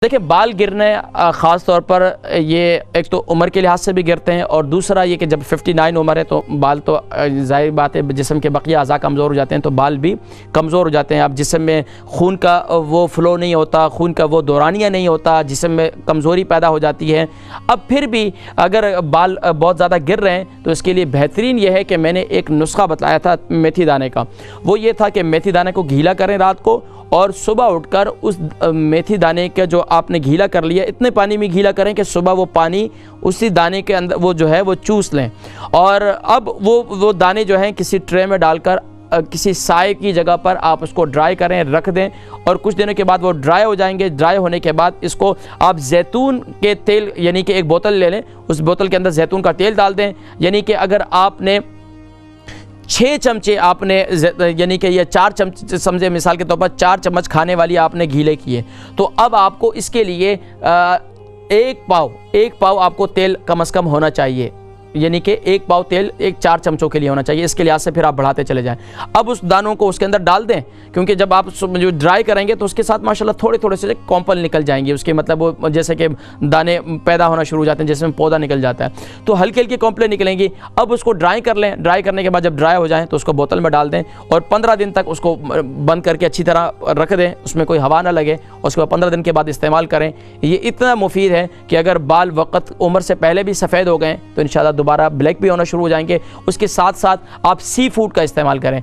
देखिए, बाल गिरने ख़ास तौर पर ये एक तो उम्र के लिहाज से भी गिरते हैं, और दूसरा ये कि जब 59 उम्र है तो बाल तो ज़ाहिर बात है जिस्म के बकिया अज़ा कमज़ोर हो जाते हैं, तो बाल भी कमज़ोर हो जाते हैं। अब जिस्म में खून का वो फ़्लो नहीं होता, खून का वो दौरानिया नहीं होता, जिस्म में कमज़ोरी पैदा हो जाती है। अब फिर भी अगर बाल बहुत ज़्यादा गिर रहे हैं तो इसके लिए बेहतरीन ये है कि मैंने एक नुस्खा बताया था मेथी दाने का। वो ये था कि मेथी दाने को गीला करें रात को, और सुबह उठकर उस मेथी दाने का जो आपने गीला कर लिया, इतने पानी में गीला करें कि सुबह वो पानी उसी दाने के अंदर वो जो है वो चूस लें। और अब वो दाने जो हैं किसी ट्रे में डालकर किसी साए की जगह पर आप उसको ड्राई करें, रख दें, और कुछ दिनों के बाद वो ड्राई हो जाएंगे। ड्राई होने के बाद इसको आप जैतून के तेल यानी कि एक बोतल ले लें, उस बोतल के अंदर जैतून का तेल डाल दें। यानी कि अगर आपने 6 चमचे आपने यानी कि ये 4 चमचे समझे, मिसाल के तौर पर 4 चम्मच खाने वाली आपने गीले किए, तो अब आपको इसके लिए एक पाव आपको तेल कम से कम होना चाहिए। यानी कि 1 पाव तेल 4 चमचों के लिए होना चाहिए। इसके लिहाज से फिर आप बढ़ाते चले जाएं। अब उस दानों को उसके अंदर डाल दें, क्योंकि जब आप जो ड्राई करेंगे तो उसके साथ माशाल्लाह थोड़े थोड़े से कॉम्पल निकल जाएंगे उसके, मतलब वो जैसे कि दाने पैदा होना शुरू हो जाते हैं, जिसमें पौधा निकल जाता है, तो हल्की हल्की कॉम्पलें निकलेंगी। अब उसको ड्राई कर लें। ड्राई करने के बाद जब ड्राई हो जाए तो उसको बोतल में डाल दें, और 15 दिन तक उसको बंद करके अच्छी तरह रख दें, उसमें कोई हवा ना लगे। उसके बाद 15 दिन के बाद इस्तेमाल करें। ये इतना मुफीद है कि अगर बाल वक्त उम्र से पहले भी सफ़ेद हो गए तो इंशाल्लाह दोबारा ब्लैक भी होना शुरू हो जाएंगे। उसके साथ साथ आप सी फूड का इस्तेमाल करें।